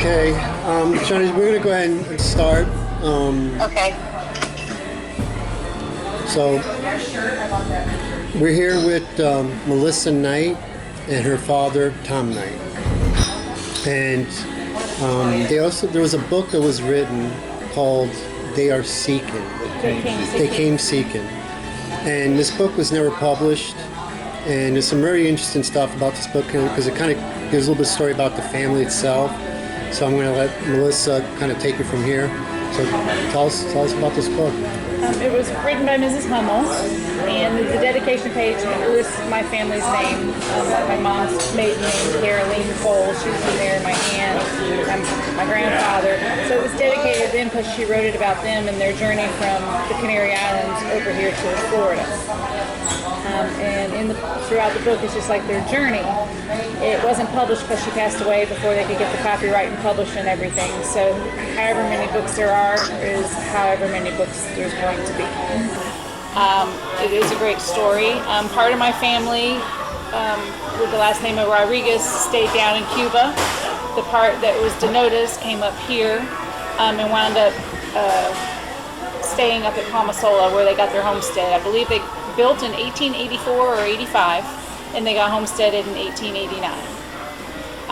Okay, Johnny, we're going to go ahead and start. Okay. So, we're here with Melissa Knight and her father, Tom Knight. And there was a book that was written called They Are Seeking. They Came Seeking. And this book was never published. And there's some very interesting stuff about this book because it kind of gives a little bit of story about the family itself. So I'm going to let Melissa kind of take it from here. So tell us about this book. It was written by Mrs. Hummel, and the dedication page lists my family's name. My mom's maiden name, Caroline Cole. She's in there, my aunt, my grandfather. So it was dedicated to them because she wrote it about them and their journey from the Canary Islands over here to Florida. And throughout the book, it's just like their journey. It wasn't published because she passed away before they could get the copyright and published and everything. So however many books there are is however many books there's going to be. It is a great story. Part of my family, with the last name of Rodriguez, stayed down in Cuba. The part that was Denotas came up here and wound up staying up at Palmasola where they got their homestead. I believe they built in 1884 or 85, and they got homesteaded in 1889.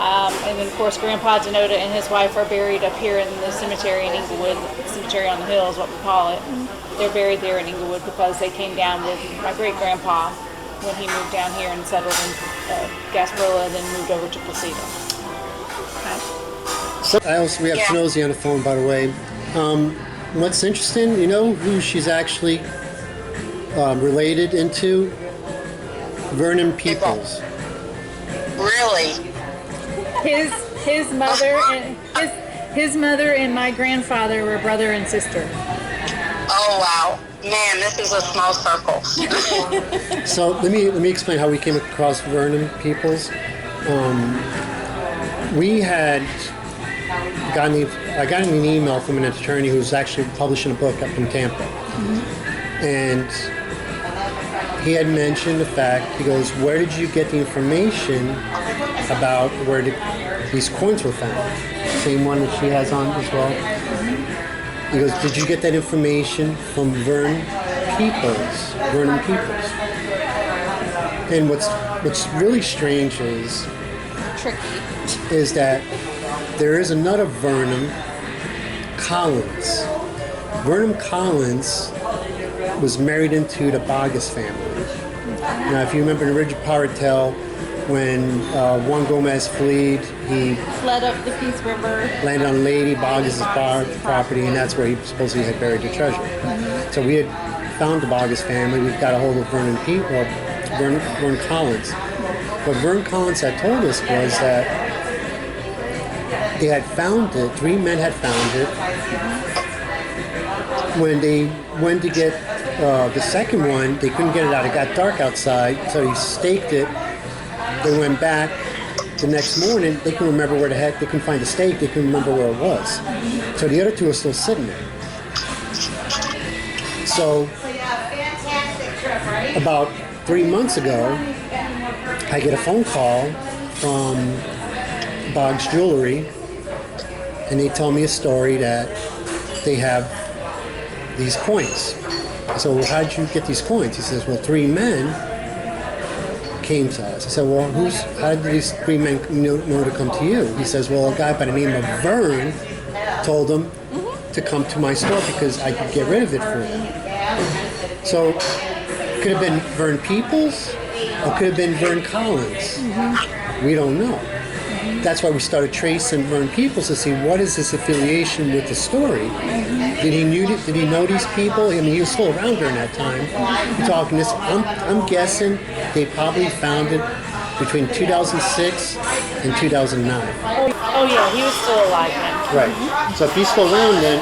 And then, of course, Grandpa Denota and his wife are buried up here in the cemetery in Inglewood. Cemetery on the Hill is what we call it. They're buried there in Inglewood because they came down with my great-grandpa when he moved down here and settled in Gasparilla and then moved over to Placido. We have Snozy on the phone, by the way. What's interesting, you know who she's actually related into? Vernon Peoples. Really? His mother and my grandfather were brother and sister. Oh wow, man, this is a small circle. So let me explain how we came across Vernon Peoples. I got an email from an attorney who's actually publishing a book up in Tampa. And he had mentioned the fact, he goes, where did you get the information about where these coins were found? Same one that she has on as well. He goes, did you get that information from Vernon Peoples? And what's really strange is that there is another Vernon Collins. Vernon Collins was married into the Boggess family. Now, if you remember the original pirate tale, when Juan Gomez fled, he fled up the Peace River, landed on Lady Boggess's property, and that's where he supposedly had buried the treasure. So we had found the Boggess family. We got a hold of Vernon Collins. What Vernon Collins had told us was that they had found it. 3 men had found it. When they went to get the second one, they couldn't get it out. It got dark outside, so he staked it. They went back. The next morning, they couldn't remember where the heck. They couldn't find the stake. They couldn't remember where it was. So the other 2 are still sitting there. So about 3 months ago, I get a phone call from Boggs Jewelry, and they tell me a story that they have these coins. I said, well, how did you get these coins? He says, well, 3 men came to us. I said, well, how did these 3 men know to come to you? He says, well, a guy by the name of Vern told them to come to my store because I could get rid of it for them. So it could have been Vern Peoples or could have been Vern Collins. We don't know. That's why we started tracing Vern Peoples to see what is his affiliation with the story. Did he know these people? I mean, he was still around during that time. We're talking this. I'm guessing they probably found it between 2006 and 2009. Oh yeah, he was still alive then. Right. So if he's still around then,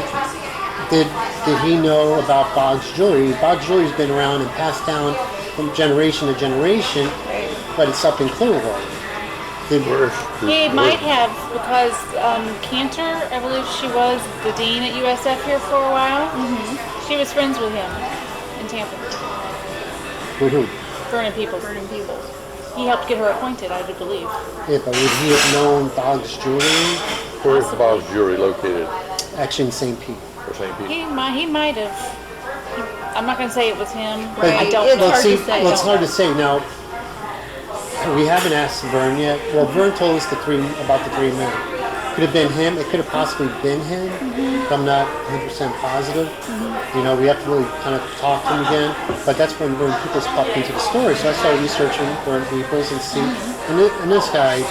did he know about Boggs Jewelry? Boggs Jewelry's been around and passed down from generation to generation, but it's up in Clearwater. He might have, because Cantor, I believe she was the dean at USF here for a while. She was friends with him in Tampa. With who? Vernon Peoples. He helped get her appointed, I do believe. Yeah, but would he have known Boggs Jewelry? Where's Bob's Jewelry located? Actually in St. Pete. Or St. Pete? He might have. I'm not gonna say it was him. But I don't It's know. hard to say. Well, it's hard to say. Now, we haven't asked Vern yet. Well, Vern told us about the three men. Could have been him. It could have possibly been him. But I'm not 100% positive. You know, we have to really kind of talk to him again. But that's when Peoples popped into the story. So I started researching Vern Peoples and see. And this guy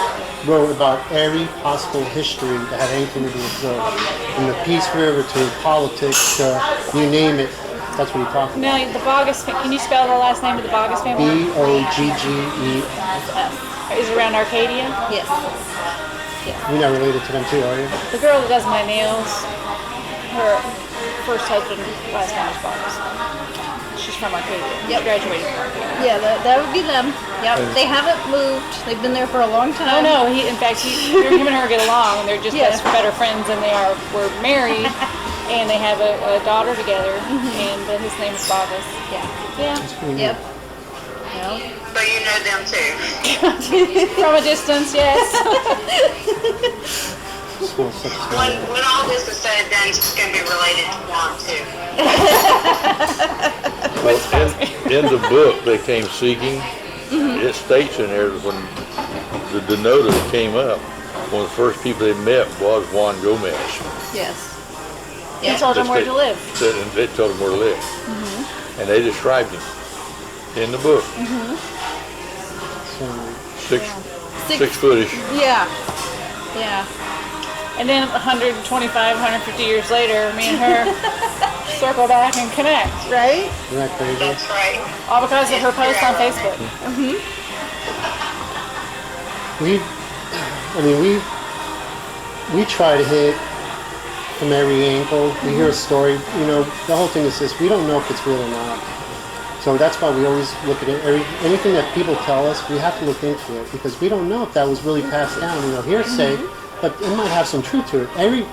wrote about every possible history that had anything to do with drugs. From the Peace River to politics to you name it. That's what he talked about. Now, the Bogus, can you spell the last name of the Bogus family? Boggge. Is it around Arcadia? Yes. You're not related to them too, are you? The girl that does my nails, her first husband, last name is Bogus. She's from Arcadia. Yep. She graduated from Arcadia. Yeah, that would be them. Yep. They haven't moved. They've been there for a long time. No, in fact, him and her get along. They're just Yeah. better friends than they were married. And they have a daughter together, and his name is Bogus. Yeah. Yeah. Yep. Yep. So you know them too. From a distance, yes. When all this is said and done, she's going to be related to Juan too. Well, in the book they came seeking, it states in there that when the denoter that came up, one of the first people they met was Juan Gomez. Yes. He told them where to live. And they told him where to live. And they described him in the book. Six footish. Yeah. Yeah. And then 125, 150 years later, me and her circle back and connect. Right? Isn't that crazy? That's right. All because of her post on Facebook. We try to hit from every angle. We hear a story. You know, the whole thing is this: we don't know if it's real or not. So that's why we always look at it. Anything that people tell us, we have to look into it because we don't know if that was really passed down. You know, hearsay, but it might have some truth to it. I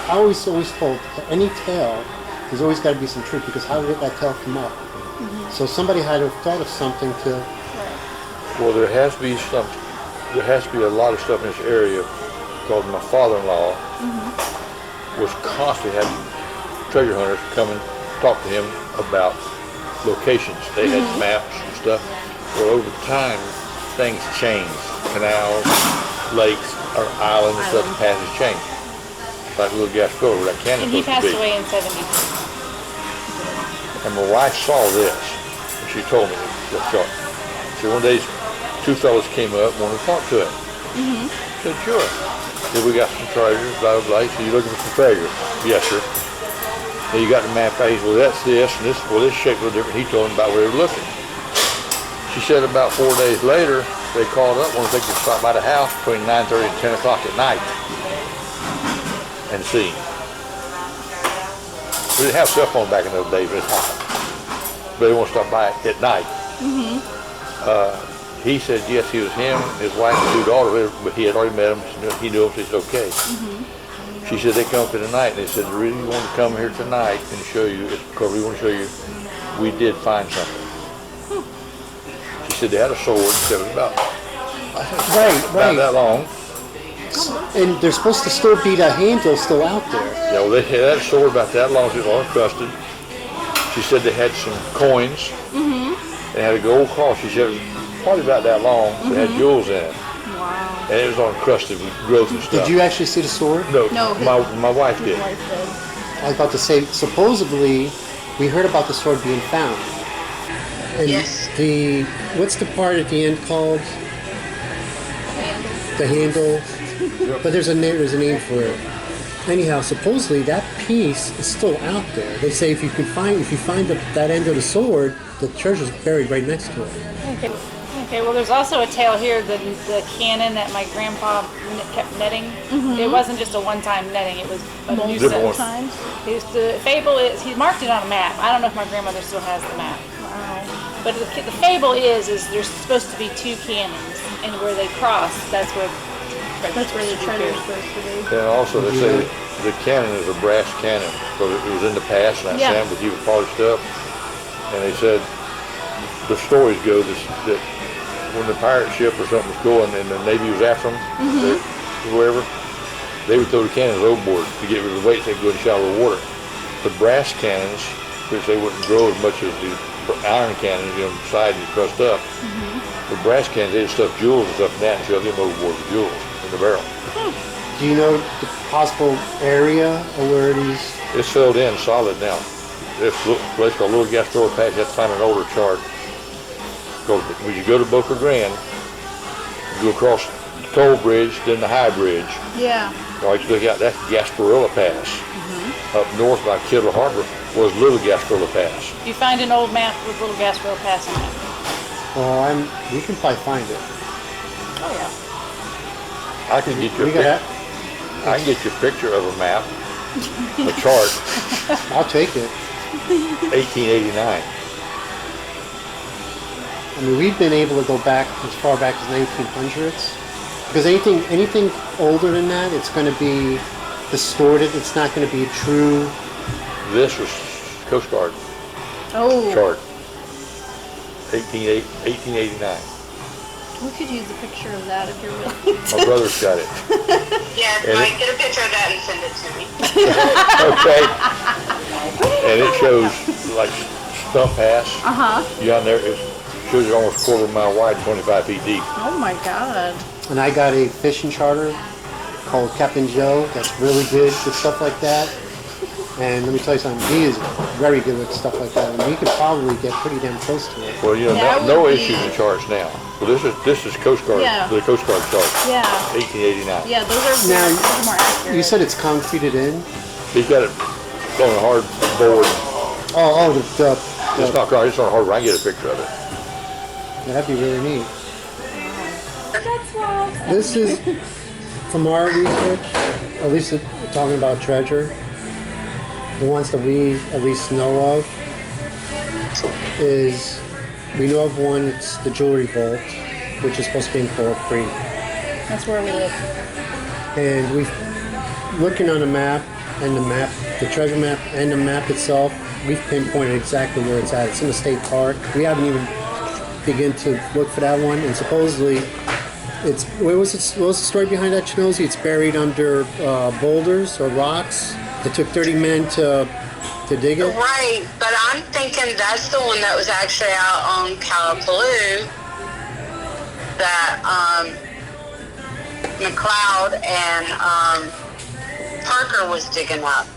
always told that any tale, there's always got to be some truth because how did that tale come up? So somebody had to have thought of something to. Well, there has to be some. There has to be a lot of stuff in this area because my father-in-law was constantly having treasure hunters come and talk to him about locations. They had maps and stuff. Well, over time, things changed. Canals, lakes, or islands and stuff, passes changed. Like little Gasparilla, where that canyon And he supposed to passed be. away in 72. And my wife saw this, and she told me what she saw. So one day, two fellas came up and wanted to talk to him. I said, sure. Said, we got some treasures, blah, blah, blah. He said, you looking for some treasure? Yes, sir. Then you got the map out. He said, well, that's this, and this, well, this shape a little different. He told him about where they were looking. She said about 4 days later, they called up, wanted to take them to stop by the house between 9:30 and 10 o'clock at night and see him. We didn't have cell phone back in those days, but it's hot. But they want to stop by at night. He said, yes, he was him, his wife and two daughters, but he had already met them. He knew them, so he said, okay. She said, they come up tonight, and they said, the reason we want to come here tonight and show you is because we want to show you we did find something. She said they had a sword, said it was about that long. And there's supposed to still be that handle still out there. Yeah, well, they had a sword about that long, it was all encrusted. She said they had some coins. They had a gold cross. She said it was probably about that long, but it had jewels in it. Wow. And it was all encrusted with growth and stuff. Did you actually see the sword? No, No. my wife did. I was about to say, supposedly, we heard about the sword being found. And Yes. what's the part at the end called? The handle. But there's a name for it. Anyhow, supposedly that piece is still out there. They say if you find that end of the sword, the treasure's buried right next to it. Okay, well, there's also a tale here, the cannon that my grandpa kept netting. It wasn't just a one-time netting, it was a nuisance. Times. The fable is, he marked it on a map. I don't know if my grandmother still has the map. But the fable is there's supposed to be two cannons, and where they cross, that's where the treasure's supposed to be. And also they say the cannon is a brass cannon because it was in the past and that sand was even polished up. And they said the stories go that when the pirate ship or something was going and the Navy was after them, whoever, they would throw the cannons overboard to get rid of the weight. They'd go in shallow water. The brass cannons, which they wouldn't grow as much as the iron cannons, you know, side and crust up. The brass cannons, they'd stuff jewels and stuff in that and shove them overboard with jewels in the barrel. Do you know the possible area of where these? It's filled in solid now. This place called Little Gasparilla Pass. You have to find an older chart. When you go to Boca Grande, you go across the toll bridge, then the high bridge. Yeah. All you look out, that's Gasparilla Pass. Up north by Kittle Harbor was Little Gasparilla Pass. You find an old map with Little Gasparilla Pass on it. Oh, we can probably find it. Oh yeah. I can get you We got that. I can get you a picture of a map, a chart, I'll take it. 1889. I mean, we've been able to go back as far back as 1900s. Because anything older than that, it's going to be distorted. It's not going to be true. This was Coast Guard Oh. chart, 1889. We could use a picture of that if you're willing. My brother's got it. Yes, And Mike, get a picture of that and send it to me. Okay. And it shows like Stump Pass. Down there, it shows it almost a quarter of a mile wide, 25 feet deep. Oh my God. And I got a fishing charter called Captain Joe that's really good with stuff like that. And let me tell you something, he is very good with stuff like that. And we could probably get pretty damn close to it. Well, you know, That no would issues be- in charts now. Well, this is Coast Guard, Yeah. the Coast Guard chart, Yeah. 1889. Yeah, those are Now, those are more accurate. You said it's concreted in? He's got it on a hard board. Oh, It's not concrete, it's on a hard board. I can get a picture of it. yeah, that'd be really neat. This is, from our research, at least talking about treasure, the ones that we at least know of, is we know of one, it's the jewelry vault, which is supposed to be in Coral Creek. That's where we live. And we've, looking on the map, and the treasure map and the map itself, we've pinpointed exactly where it's at. It's in the state park. We haven't even begun to look for that one, and supposedly it's, what was the story behind that, Chinozy? It's buried under boulders or rocks. It took 30 men to dig it. Right, but I'm thinking that's the one that was actually out on Calapaloo that McLeod and Parker was digging up.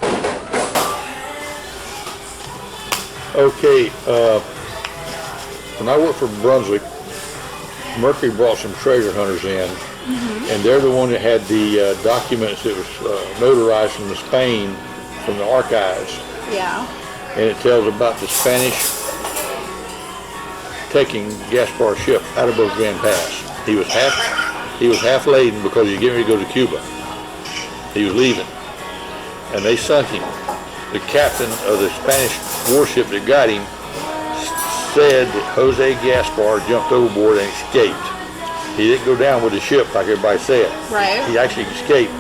Okay, when I worked for Brunswick, Mercury brought some treasure hunters in, and they're the one that had the documents that was notarized from Spain, from the archives, Yeah. and it tells about the Spanish taking Gaspar's ship out of Boca Grande Pass. He was half laden because he was getting ready to go to Cuba. He was leaving, and they sunk him. The captain of the Spanish warship that got him said that Jose Gaspar jumped overboard and escaped. He didn't go down with the ship like everybody said. Right. He actually escaped.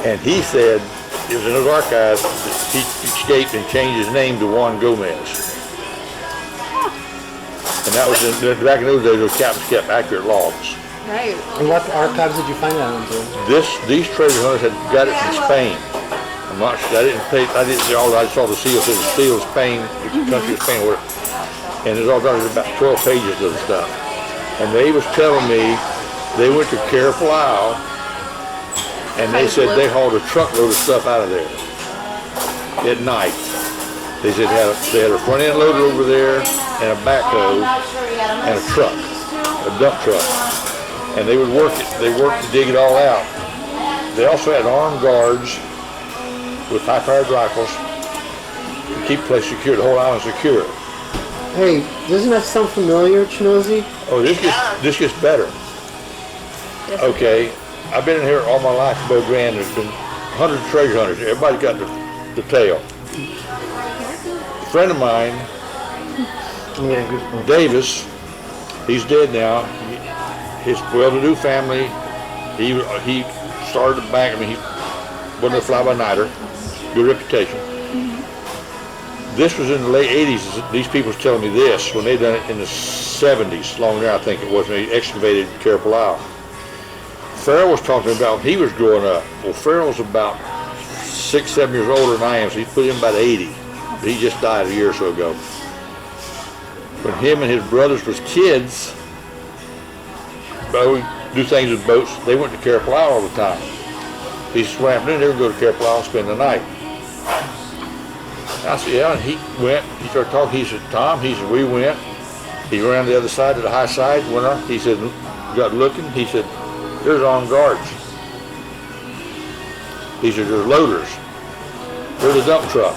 And he said, it was in his archives, that he escaped and changed his name to Juan Gomez. And that was back in those days, those captains kept accurate logs. Right. And what archives did you find that under? These treasure hunters had got it from Spain. I'm not sure, I didn't see all, I saw the seal, it said the seal of Spain, the country of Spain, and there's all about 12 pages of the stuff. And they was telling me they went to Caraflau, and they said they hauled a truckload of stuff out of there at night. They said they had a front end loader over there, and a backhoe, and a truck, a dump truck. And they would work it, they worked to dig it all out. They also had armed guards with high-powered rifles to keep the place secure, the whole island secure. Hey, doesn't that sound familiar, Chinozy? Oh, this gets better. Okay, I've been in here all my life in Boca Grande. There's been hundreds of treasure hunters. Everybody's got the tale. A friend of mine, Davis, he's dead now. His well-to-do family, he started a bank. I mean, he wasn't a fly-by-nighter. Good reputation. This was in the late 80s. These people was telling me this when they done it in the 70s, long there I think it was, when they excavated Carapalao. Farrell was talking about when he was growing up. Well, Farrell's about 6, 7 years older than I am, so he's put him about 80. He just died a year or so ago. When him and his brothers was kids, we do things with boats. They went to Caraplau all the time. He swam in, they would go to Caraplau and spend the night. I said, yeah, and he went, he started talking, he said, Tom, he said, we went. He ran the other side to the high side, went up, he said, got looking, he said, there's armed guards. He said, there's loaders. There's a dump truck.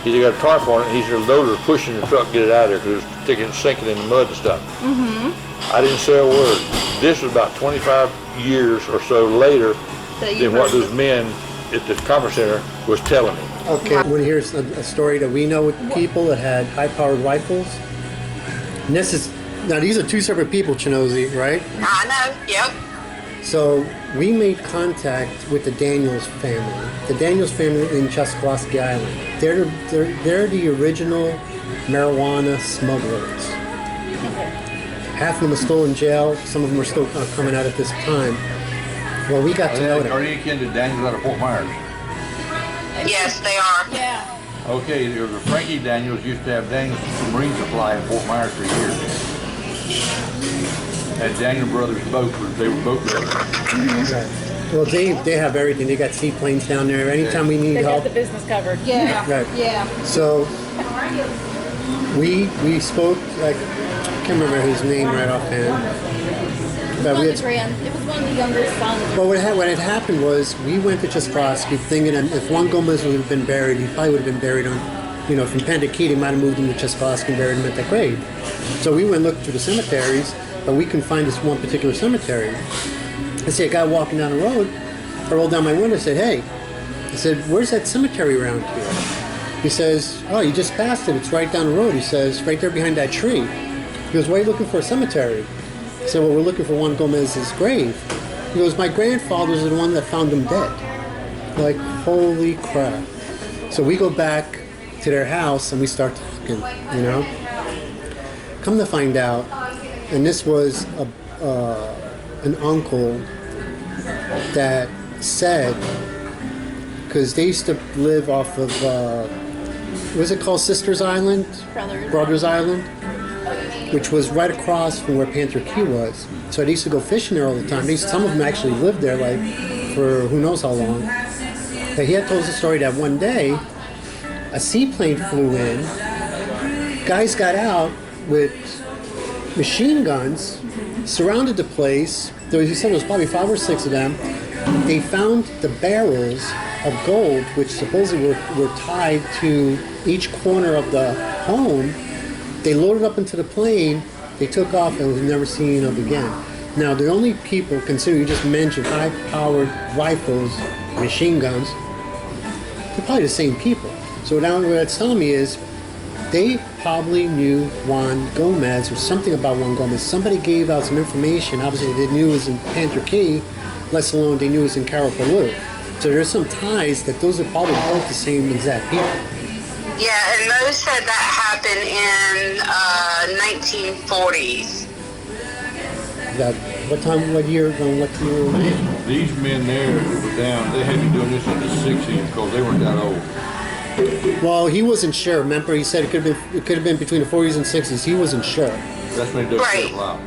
He said, got a tarp on it, he said, the loaders pushing the truck to get it out of there because it was sticking and sinking in the mud and stuff. Mm-hmm. I didn't say a word. This was about 25 years or so later than what those men at the conference center was telling me. Okay, I want to hear a story that we know with people that had high-powered rifles. And this is, now these are two separate people, Chinozy, right? I know, yep. So we made contact with the Daniels family. The Daniels family in Chesapeake Island. They're the original marijuana smugglers. Half of them are still in jail. Some of them are still coming out at this time. Well, we got to know them. Are you kin to Daniels out of Fort Myers? Yes, they are. Yeah. Okay, there was a Frankie Daniels used to have Daniels Marine Supply in Fort Myers for years. Had Daniel Brothers boat, they were boat builders. Right. Well, they have everything. They got seaplanes down there. Anytime we need They got help. the business covered. Yeah. Right. Yeah. So we spoke. I can't remember his name right offhand. But we had, It was one of the younger sons. well, what had happened was we went to Chesapeake thinking that if Juan Gomez would have been buried, he probably would have been buried on, from Pendequita. They might have moved him to Chesapeake and buried him at that grave. So we went and looked through the cemeteries, but we couldn't find this one particular cemetery. I see a guy walking down the road. I rolled down my window and said, hey. I said, where's that cemetery around here? He says, oh, you just passed it. It's right down the road. He says, right there behind that tree. He goes, why are you looking for a cemetery? I said, well, we're looking for Juan Gomez's grave. He goes, my grandfather's the one that found him dead. Like, holy crap. So we go back to their house and we start talking, Come to find out, and this was an uncle that said, because they used to live off of, what was it called, Sisters Island? Brothers Island, which was right across from where Panther Key was. So they used to go fishing there all the time. Some of them actually lived there, like, for who knows how long. But he had told us the story that one day, a seaplane flew in, guys got out with machine guns, surrounded the place. He said there was probably 5 or 6 of them. They found the barrels of gold, which supposedly were tied to each corner of the home. They loaded up into the plane, they took off, and was never seen of again. Now, the only people, considering you just mentioned high-powered rifles, machine guns, they're probably the same people. So now what it's telling me is they probably knew Juan Gomez or something about Juan Gomez. Somebody gave out some information. Obviously, they knew it was in Panther Key, less alone they knew it was in Carapelu. So there's some ties that those are probably both the same exact people. Yeah, and Mo said that happened in 1940s. That what time? What year? What year? These men there that were down, they had been doing this in the 60s because they weren't that old. Well, he wasn't sure. Remember, he said it could have been between the 40s and 60s. He wasn't sure. That's when they did Right. it out.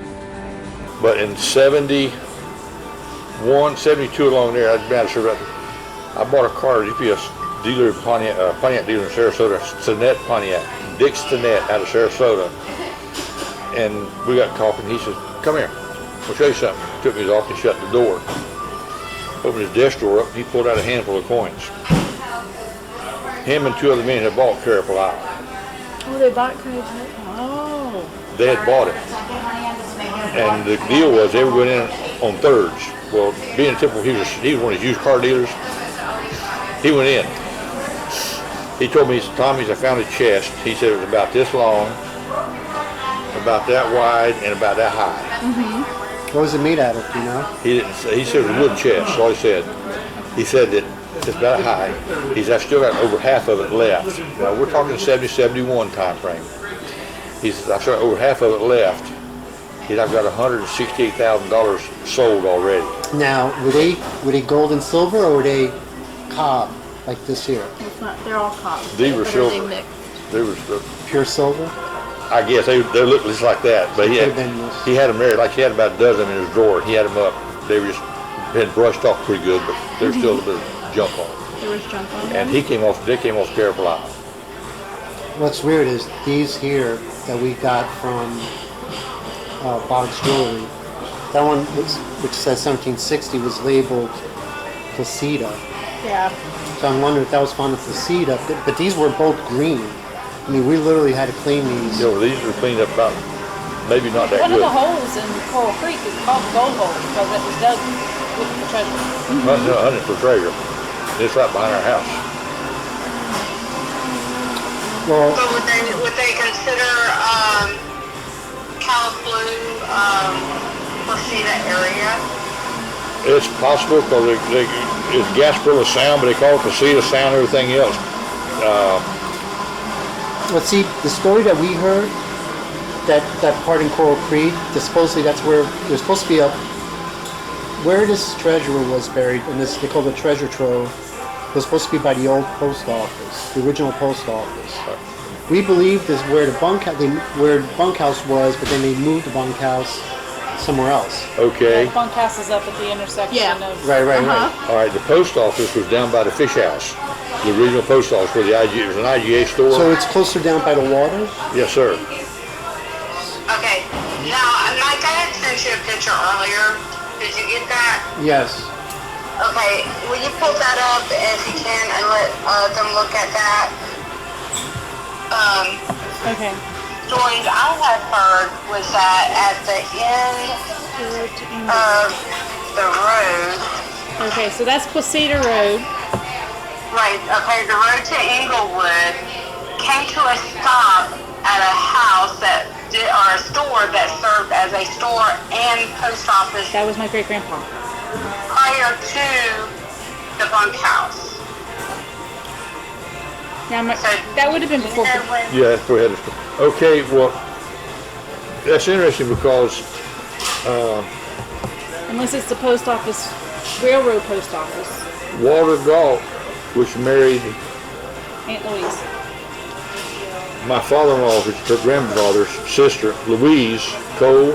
But in 71, 72 along there, I'd been sure about it. I bought a car, GPS dealer, Pontiac dealer in Sarasota, Stinnett Pontiac, Dick Stinnett out of Sarasota. And we got talking. He said, come here, I'll show you something. Took me to his office, shut the door. Opened his desk drawer up, and he pulled out a handful of coins. Him and 2 other men had bought Carapel Island. Oh, they bought Craig. Oh. They had bought it. And the deal was they were going in on thirds. Well, being typical, he was one of his used car dealers. He went in. He told me, he said, Tommy, I found a chest. He said it was about this long, about that wide, and about that high. What was it made out of? Do you know? He didn't say. He said it was a wood chest. That's all he said. He said that it's about high. He said, I still got over half of it left. Now, we're talking 70, 71 time frame. He said, I've still got over half of it left. He said, I've got $168,000 sold already. Now, were they gold and silver, or were they cob like this here? It's not, they're all cotton. These were But are they silver. mixed? They was, Pure silver? I guess they look just like that, but Could've been this. he had them there, like he had about a dozen in his drawer. He had them up. They were just been brushed off pretty good, but there's still a bit of junk on them. There was junk on them. And they came off Careful Eye. What's weird is these here that we got from Boggs Jewelry. That one, which says 1760, was labeled Placida. Yeah. So I'm wondering if that was found in Placida. But these were both green. I mean, we literally had to clean these. You know, these were cleaned up about maybe not that One of good. the holes in Coral Creek is called the Gold Hole because it was dug looking for treasure. Hunting for treasure. It's right behind our house. Well, So would they consider Calaboo, Placida area? It's possible because it's Gasparilla sound, but they call it Placida sound and everything else. let's see, the story that we heard, that part in Coral Creek, supposedly that's where there's supposed to be where this treasure was buried, and this they call it a treasure trove. It was supposed to be by the old post office, the original post office. We believe this where the bunkhouse was, but then they moved the bunkhouse somewhere else. Okay. The bunkhouse is up at the intersection Yeah. of... Right. All right. The post office was down by the fish house. The original post office where it was an IGA store. So it's closer down by the water? Yes, sir. Okay. Now, Mike, I had sent you a picture earlier. Did you get that? Yes. Okay. Will you pull that up if you can and let them look at that? Okay. Stories I had heard was that at the end of the road, Okay, so that's Placida Road. right, okay, the road to Englewood came to a stop at a house or a store that served as a store and post office That was my great-grandpa. prior to the bunkhouse. Now, So, that would have been you before... know when- Yeah, that's where it had to. Okay, well, that's interesting because Unless it's the post office, railroad post office. Walter Galt, which married Aunt Louise. my father-in-law, which is her grandfather's sister, Louise Cole.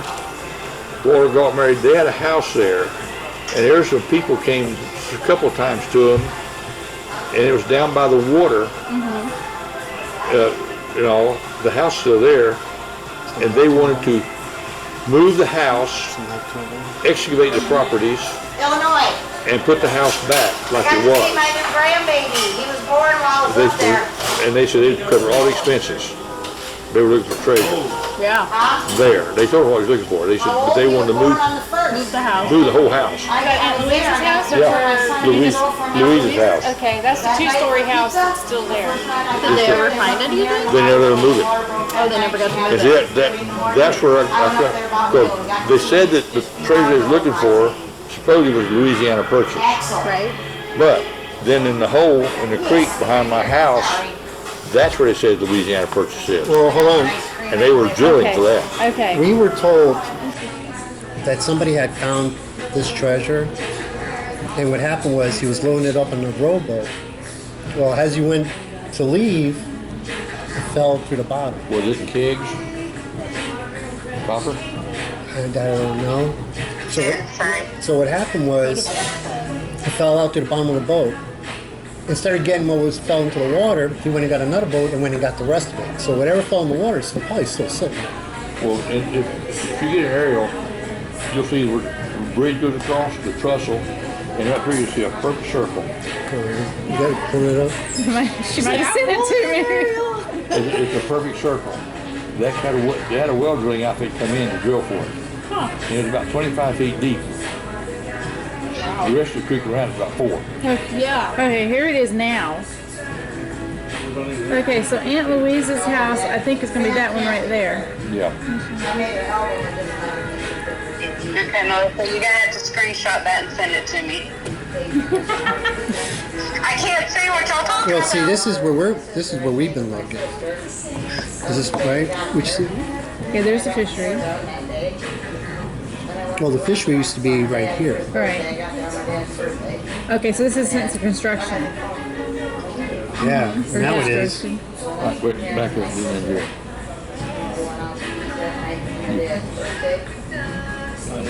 Walter Galt married. They had a house there, and there some people came a couple times to him, and it was down by the water. You know, the house still there, and they wanted to move the house, excavate the properties, Illinois. and put the house back like Got it to see was. my new grandbaby. He was born while I was up there. And they said they'd cover all the expenses. They were looking for treasure Yeah. there. They told them what they was looking for. They said, but they wanted to move on the first. Move the house. the whole house. I got Aunt Louise's house or Yeah, for... Louise's house. Okay, that's the two-story house that's still there. Did they ever find anything? They never move it. Oh, they never got to move And it. that's where because they said that the treasure they was looking for supposedly was Louisiana Purchase. Right? But then in the hole in the creek behind my house, that's where they said Louisiana Purchase is. Well, hold on. And they were drilling for that. Okay. We were told that somebody had found this treasure, and what happened was he was loading it up on a rowboat. Well, as he went to leave, it fell through the bottom. Was it in kegs? Copper? And I don't know. So what happened was it fell out to the bottom of the boat. Instead of getting what fell into the water, he went and got another boat and went and got the rest of it. So whatever fell in the water is probably still sitting. Well, if you get an aerial, you'll see where the bridge goes across, the trestle, and up here you see a perfect circle. You gotta pull it up. She might have sent it to me. It's a perfect circle. They had a well drilling outfit come in to drill for it. And it was about 25 feet deep. The rest of the creek around is about 4. Yeah. Okay, here it is now. Okay, so Aunt Louise's house, I think it's going to be that one right there. Yeah. Okay, Melissa, you're gonna have to screenshot that and send it to me. I can't see what y'all talking Well, about. see, this is where we've been looking. Is this right? Which, Okay, there's the fishery. Well, the fishery used to be right here. Right. Okay, so this is since the construction. Yeah, Or now it is. construction. Right, wait, back up, in here.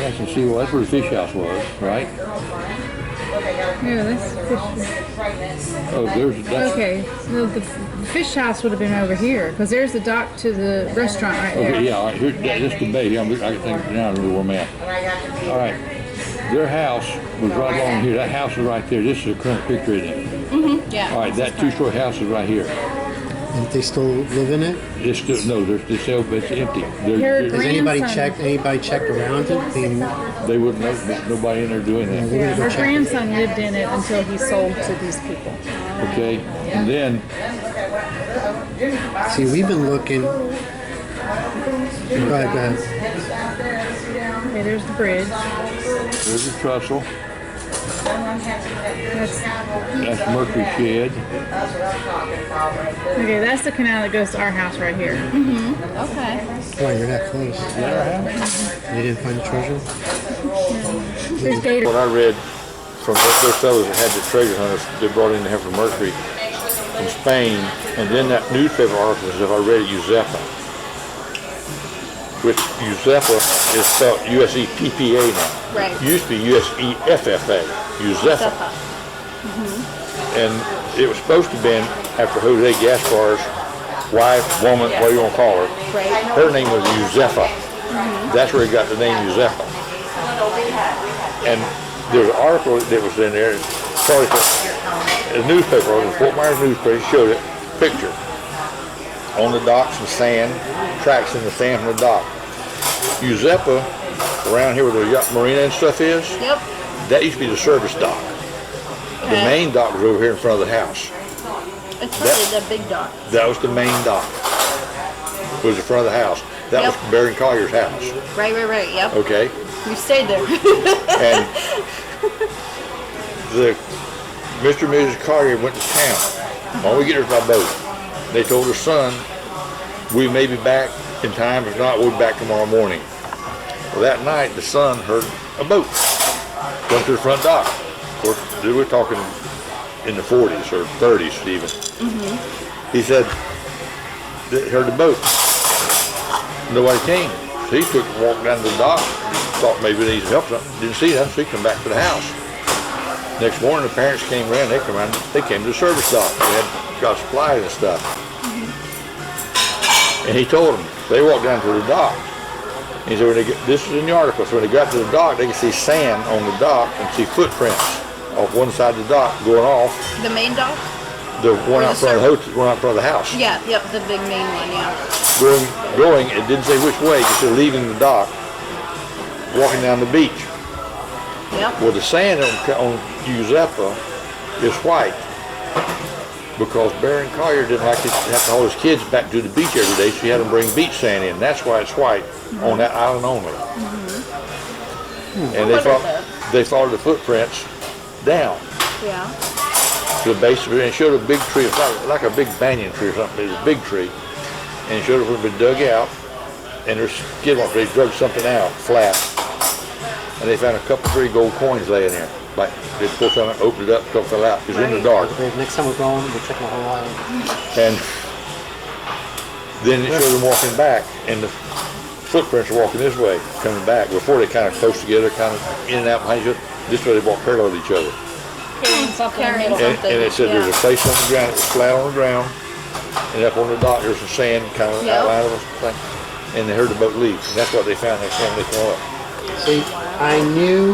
I can see, well, that's where the fish house was, right? Yeah, that's fish. Oh, that's, Okay, so the fish house would have been over here because there's the dock to the restaurant right there. okay, yeah, all right, here, that's the bay. I can think now I know where I'm at. All right, their house was right along here. That house is right there. This is the current picture in it. Yeah. All right, that two-story house is right here. And they still live in it? It's still, no, it's empty. Your Has anybody grandson- checked around it? They wouldn't know. There's nobody in there doing that. Yeah, her grandson lived in it until he sold to these people. Okay, and then See, we've been looking. Go ahead. Okay, there's the bridge. there's the trestle. That's, That's Mercury Shed. okay, that's the canal that goes to our house right here. Okay. Boy, you're that close. Is that our house? You didn't find the treasure? There's gator. What I read from those fellows that had the treasure hunters, they brought in the Heifer Mercury from Spain, and then that newspaper article says, if I read it, Uzeppa, which Uzeppa is spelled U-S-E-P-P-A now. Right. Used to be U-S-E-F-F-A, Uzeppa. And it was supposed to have been after Jose Gaspar's wife, woman, whatever you want to call her. Right. Her name was Uzeppa. That's where he got the name Uzeppa. And there was an article that was in there, sorry, a newspaper, the Fort Myers newspaper showed it, picture. On the docks and sand, tracks in the sand from the dock. Uzeppa, around here where the yacht marina and stuff is, Yep. that used to be the service dock. The Okay. main dock was over here in front of the house. It's probably the big dog. That was the main dock. It was in front of the house. That Yep. was Baron Collier's house, Right. Yep. okay? We stayed there. And the Mr. and Mrs. Collier went to town. All we get is by boat. They told their son, we may be back in time. If not, we'll be back tomorrow morning. Well, that night, the son heard a boat come to the front dock. Of course, we're talking in the 40s or 30s even. He said, they heard the boat. Nobody came. So he took a walk down to the dock, thought maybe they needed help or something. Didn't see them, so he come back to the house. Next morning, the parents came around, they came to the service dock. They had got supplies and stuff. And he told them, they walked down to the dock. He said, when they get, this is in the article, so when they got to the dock, they could see sand on the dock and see footprints off one side of the dock going off. The main dog? The one out the front of the hotel, one out front of the house. Yeah. Yep. The big main one. Yeah. Going, it didn't say which way, it said leaving the dock, walking down the beach. Yep. Well, the sand on Uzeppa is white because Baron Collier didn't like to have to haul his kids back to the beach every day, so he had them bring beach sand in. That's why it's white on that island only. And they followed the footprints down Yeah. to the base of it, and it showed a big tree, like a big banyan tree or something. It was a big tree, and it showed it had been dug out, and there's skid marks. They dug something out flat, and they found a couple 3 gold coins laying there. Like they pulled something, opened it up, a couple fell out. It was in the dark. Next time we're going, we'll check the whole island. And then it showed them walking back, and the footprints are walking this way, coming back. Before they kind of close together, kind of in and out behind each other. This way they walk parallel to each other. Carrying something in the Carrying middle. something. And it said there's a place on the ground, it was flat on the ground, and up on the dock there's some sand, kind of Yep. outline of a thing. And they heard the boat leave, and that's what they found next time they come up. See, I knew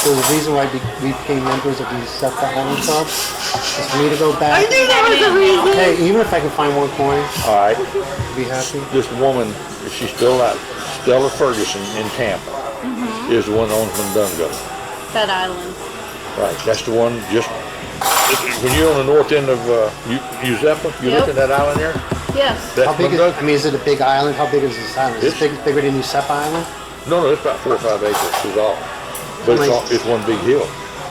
there was a reason why we became members of these Septa Island clubs. Is for me to go back. I knew that was the reason. Hey, even if I can find one coin, All right, I'd be happy. this woman, she's still out, Stella Ferguson in Tampa, is the one that owns Mundungo. That island. Right, that's the one just, when you're on the north end of Uzeppa, you look Yep. at that island there, Yes. that's How big is, Mundungo. I mean, is it a big island? How big is this island? Is it bigger than Septa Island? No, it's about 4 or 5 acres is all. But it's one big hill.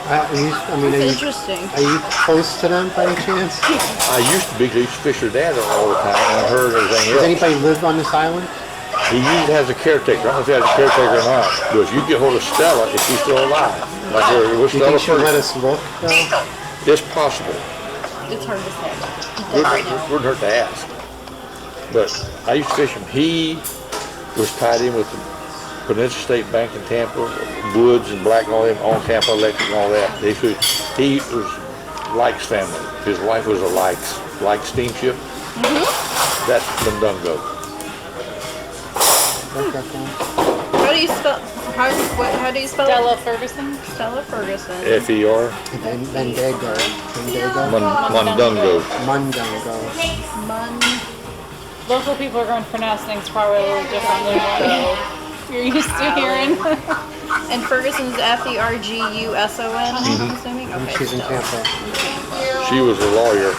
Are you Interesting. are you close to them by any chance? I used to be, 'cause I used to fish her dad all the time, and I heard everything Does else. anybody live on this island? He usually has a caretaker. I don't know if he has a caretaker or not. But if you get hold of Stella, if she's still alive, like with You Stella think she'll let first, us look? Though? it's possible. It's hard to say. Wouldn't hurt to ask. But I used to fish him. He was tied in with the Peninsula State Bank in Tampa, Woods and Black and all them, on Tampa Electric and all that. He was Likes family. His wife was a Likes steamship. That's Mundungo. How do you spell? How do you spell Stella it? Ferguson. Stella Ferguson. F-E-R. Mandego. Mundungo. Mundungo. Local people are going to pronounce things probably a little differently than you're used to hearing. And Ferguson's Ferguson, I'm assuming? Okay, She's in Stella. Tampa. She was a lawyer.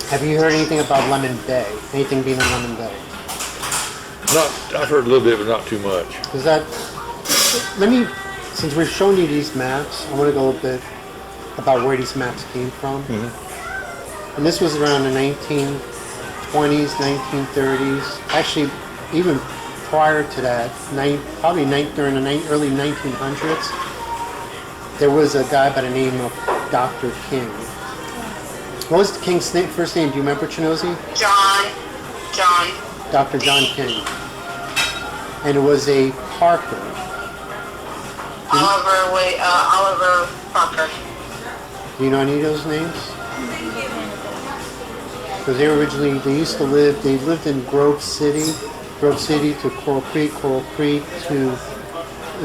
Have you heard anything about Lemon Bay? Anything being in Lemon Bay? I've heard a little bit, but not too much. Is that, since we've shown you these maps, I want to go a bit about where these maps came from. And this was around the 1920s, 1930s. Actually, even prior to that, probably during the early 1900s, there was a guy by the name of Dr. King. What was the King's first name? Do you remember, Chinozy? John. Dr. John King. And it was a Parker. Oliver Parker. Do you know any of those names? Because they lived in Grove City to Coral Creek to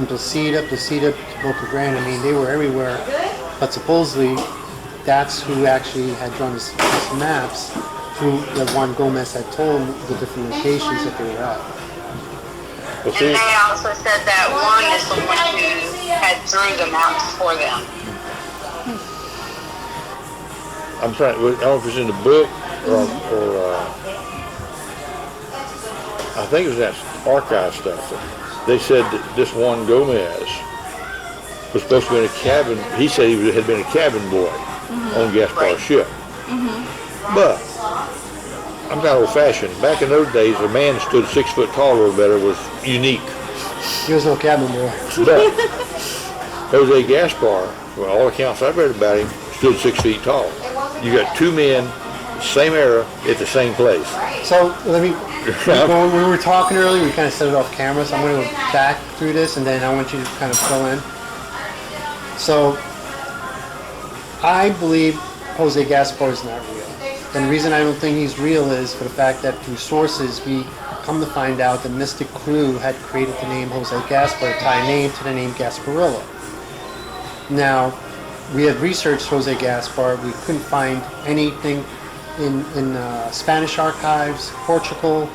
Placida to Boca Grande. I mean, they were everywhere. But supposedly, that's who actually had drawn these maps, who the Juan Gomez had told them the different locations that they were at. Well, And they also said that one is the one who had drew the maps for them. I'm trying. I don't know if it's in the book or I think it was that archive stuff. They said that this Juan Gomez was supposed to be in a cabin. He said he had been a cabin boy on Gaspar's ship. But I'm not old-fashioned. Back in those days, a man that stood 6 foot tall or better was unique. He was no cabin boy. But Jose Gaspar, well, all accounts I've read about him, stood 6 feet tall. You got two men, same era, at the same place. So when we were talking earlier, we kind of set it off camera, so I'm going to go back through this, and then I want you to kind of fill in. So I believe Jose Gaspar is not real. And the reason I don't think he's real is for the fact that through sources, we come to find out that Mystic Crew had created the name Jose Gaspar to tie a name to the name Gasparilla. Now, we had researched Jose Gaspar. We couldn't find anything in Spanish archives, Portugal.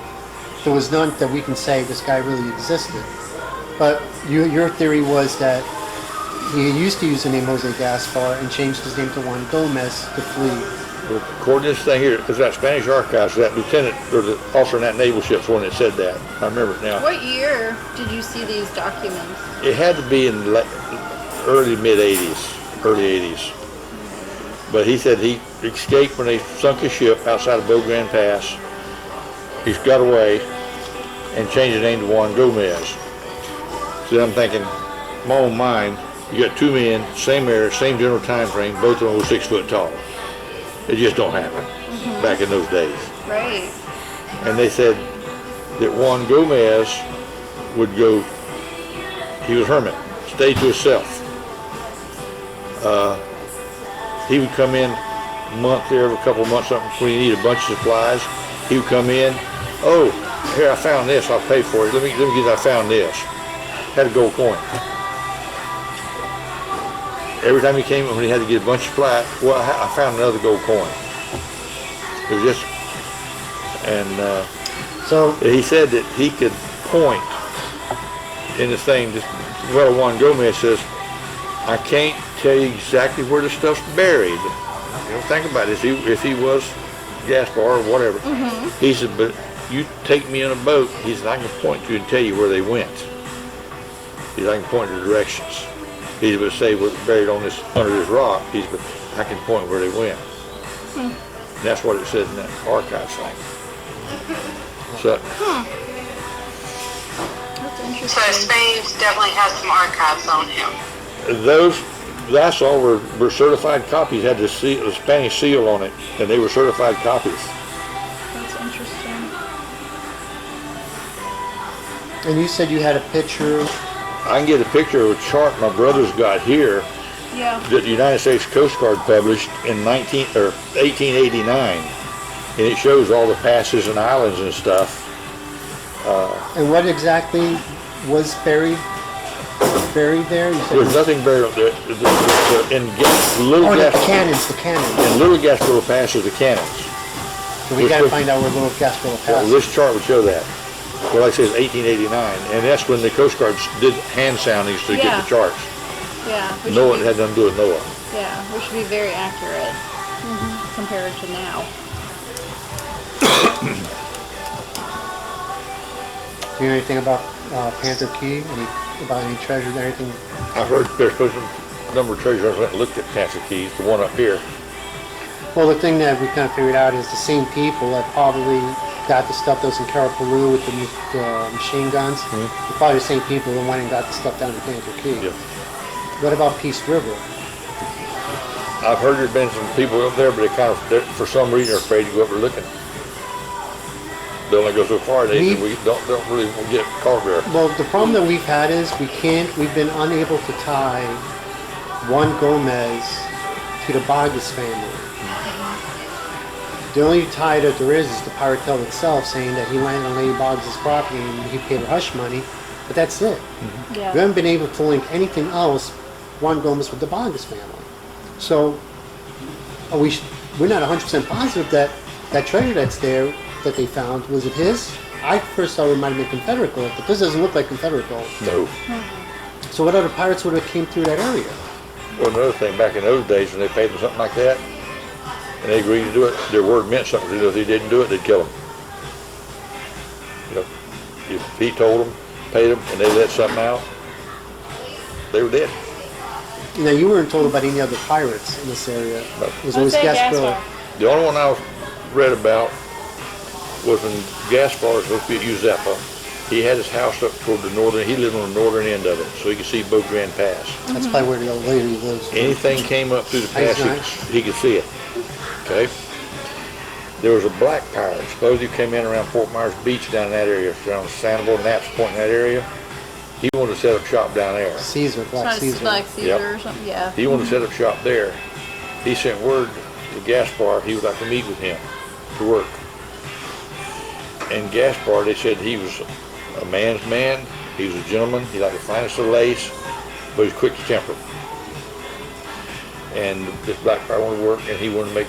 There was none that we can say this guy really existed. But your theory was that he used to use the name Jose Gaspar and changed his name to Juan Gomez to flee. According to this thing here, because that Spanish archives, that lieutenant, or the officer in that naval ship's one that said that. I remember it now. What year did you see these documents? It had to be in early 80s. But he said he escaped when they sunk his ship outside of Bow Grande Pass. He's got away and changed his name to Juan Gomez. So I'm thinking, my own mind, you got two men, same era, same general time frame, both of them were 6 foot tall. It just don't happen back in those days. Right. And they said that Juan Gomez would go, he was hermit, stay to himself. He would come in monthly, every couple of months, something when he needed a bunch of supplies. He would come in, oh, here I found this, I'll pay for it. Let me get, I found this. Had a gold coin. Every time he came, when he had to get a bunch of supply, well, I found another gold coin. It was just, and so he said that he could point in this thing. Well, Juan Gomez says, I can't tell you exactly where the stuff's buried. You know, think about it. If he was Gaspar or whatever, he said, but you take me in a boat. He said, I can point to you and tell you where they went. He said, I can point the directions. He would say we're buried on this under this rock. He said, but I can point where they went. And that's what it said in that archive thing. So So Spain definitely has some archives on him. That's all were certified copies, had the Spanish seal on it, and they were certified copies. That's interesting. And you said you had a picture. I can get a picture of a chart my brother's got here Yeah. that the United States Coast Guard published in 1889, and it shows all the passes and islands and stuff. And what exactly was buried there? You said There's nothing buried up there. In Little oh, the Gasparilla, cannons, the cannons. in Little Gasparilla Pass is the cannons. So we got to find out where Little Gasparilla Well, Pass. this chart would show that. Well, like I say, it's 1889, and that's when the Coast Guard did hand soundings to get Yeah. the charts. Yeah. Which NOAA would be, had nothing to do with NOAA. yeah, which would be very accurate compared to now. Do you know anything about Panther Key? About any treasure there? Anything? I've heard there's supposed to be a number of treasures. I went and looked at Panther Keys, the one up here. Well, the thing that we kind of figured out is the same people that probably got the stuff that was in Carapaloo with the machine guns. They're probably the same people that went and got the stuff down in Panther Key. Yeah. What about Peace River? I've heard there's been some people up there, but they for some reason are afraid to go up there looking. They only go so far. We don't really get caught there. Well, the problem that we've had is we've been unable to tie Juan Gomez to the Bogus family. The only tie that there is the pirate tale itself saying that he landed on Lady Boggs' property and he paid her hush money, but that's it. Yeah. We haven't been able to link anything else, Juan Gomez, with the Boggs family. So we're not 100% positive that that treasure that's there that they found, was it his? I first thought it might have been Confederate gold, but this doesn't look like Confederate gold. No. So what other pirates would have came through that area? Well, another thing, back in those days when they paid them something like that, and they agreed to do it, their word meant something. You know, if they didn't do it, they'd kill them. You know, if he told them, paid them, and they let something out, they were dead. Now, you weren't told about any other pirates in this area. No. It was always Gasparilla. The only one I read about was when Gaspar was supposed to be at Uzeppa. He had his house up toward the northern, he lived on the northern end of it, so he could see Boat Grand Pass. That's probably where the old lady lives. Anything came up through the pass, Nice. he could see it. Okay? There was a black pirate, supposedly came in around Fort Myers Beach down in that area, around Sandoval, Knapp's Point in that area. He wanted to set up shop down there. Caesar, Black Caesar. Like Caesar Yep. or something. Yeah. He wanted to set up shop there. He sent word to Gaspar he would like to meet with him to work. And Gaspar, they said he was a man's man, he was a gentleman, he liked the finest of lace, but he was quick to temper. And this black pirate wanted to work, and he wanted to make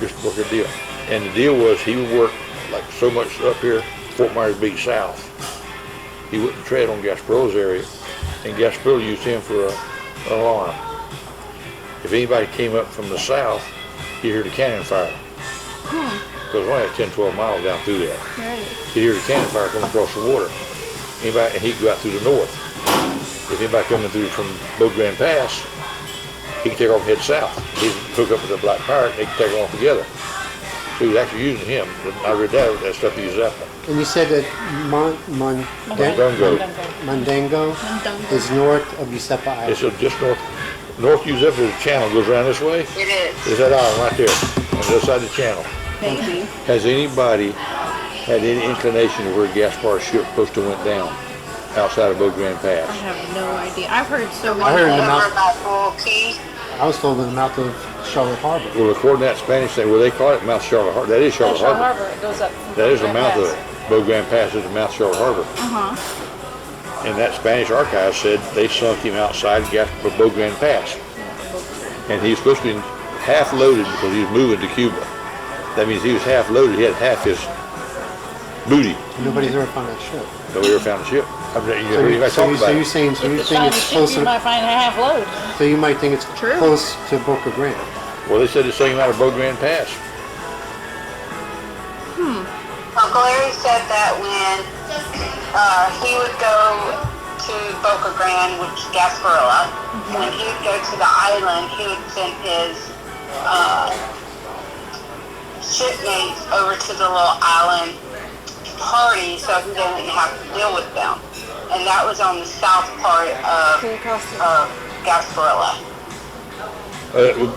just work a deal. And the deal was he would work like so much up here, Fort Myers Beach South. He wouldn't tread on Gasparilla's area, and Gasparilla used him for an alarm. If anybody came up from the south, you'd hear the cannon fire. Because only had 10, 12 miles down through there. Right. You'd hear the cannon fire coming across the water. Anybody, and he'd go out through the north. If anybody coming through from Boat Grand Pass, he could take off and head south. He'd hook up with a black pirate, they could take off together. So he was actually using him. I read that stuff he used that one. And you said that Mandongo. Mandingo is north of Giuseppe Island. It's just north Uzeppa, there's a channel goes around this way. It is. There's that island right there, on the other side of the channel. Maybe. Has anybody had any inclination of where Gaspar's ship supposed to went down outside of Boat Grand I Pass? have no idea. I've heard so I much. heard Over about- by Bull Key. I was told in the mouth of Charlotte Harbor. Well, according to that Spanish thing, well, they call it Mouth Charlotte Harbor. That is Charlotte Shore Harbor. Harbor, it goes up. from That is the Grand mouth of Pass. it. Boat Grand Pass is the mouth of Charlotte Harbor. And that Spanish archive said they sunk him outside Boat Grand Pass. And he was supposed to be half loaded because he was moving to Cuba. That means he was half loaded. He had half his booty. Nobody's ever found that ship. Nobody ever found the ship. I've never So, heard anybody talk about you're it. saying If you it's find the ship, close you to, might find a half load. so you might think it's True. close to Boca Grande. Well, they said they sunk him out of Boat Grand Pass. Uncle Larry said that when he would go to Boca Grande, which is Gasparilla, when he would go to the island, he would send his shipmates over to the little island party so he didn't have to deal with them. and that was on the south part of Gasparilla.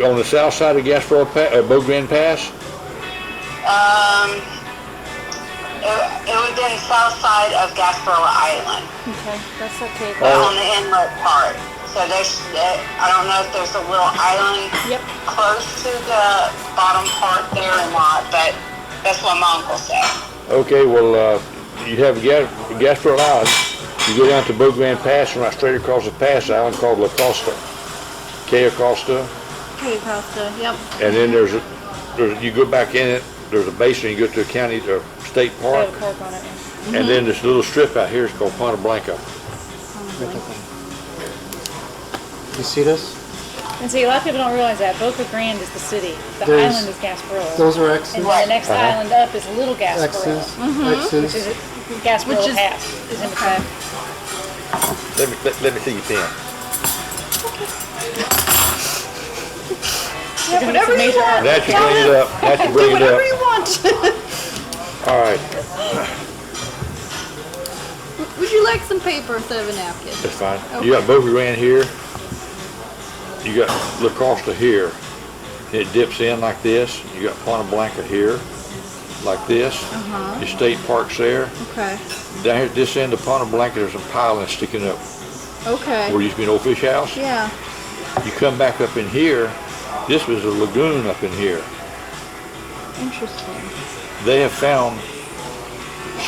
On the south side of Gasparilla, Bow Grande Pass? It would have been south side of Gasparilla Island, Okay, that's okay. but on the inlet part. So I don't know if there's a little island Yep. close to the bottom part there or not, but that's what my uncle said. Okay, well, you have Gasparilla Island. You go down to Bow Grande Pass and right straight across the pass, an island called La Costa. Cayo Costa. Okay, Costa. Yep. And then you go back in it, there's a basin, you go to a county or state I park. have a park on it. And then this little strip out here is called Ponta Blanca. You see this? And see, a lot of people don't realize that Boca Grande is the city. The There's- island is Gasparilla. Those are X's. And then the next island up is Little Gasparilla, X's. which is X's. Gasparilla Which is- Pass. Is in between. Let me see your pen. Yeah, whatever you want. That you bring it up. That you Do bring it whatever up. you want. All right, Would you like some paper instead of a napkin? that's fine. You got Boca Grande here. You got La Costa here. It dips in like this. You got Ponta Blanca here, like this. Your state park's there. Okay. Down here at this end of Ponta Blanca, there's some pilings sticking up Okay. where used to be an old fish house. Yeah. You come back up in here. This was a lagoon up in here. Interesting. They have found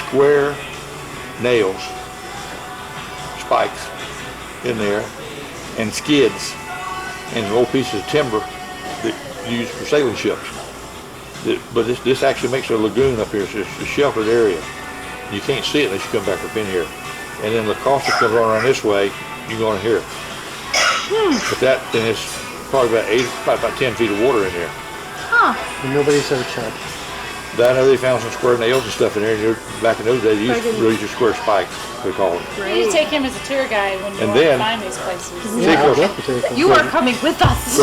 square nails, spikes in there, and skids, and old pieces of timber that used for sailing ships. But this actually makes a lagoon up here. It's a sheltered area. You can't see it unless you come back up in here. And then La Costa comes around this way, you go in here. But then it's probably about 10 feet of water in there. And nobody's ever checked. I know they found some square nails and stuff in there. And back in those days, they used use square spikes, they call them. You need to take him as a tour guide when you And want to then- find these places. Yeah, I'd love to take them. You are coming with us.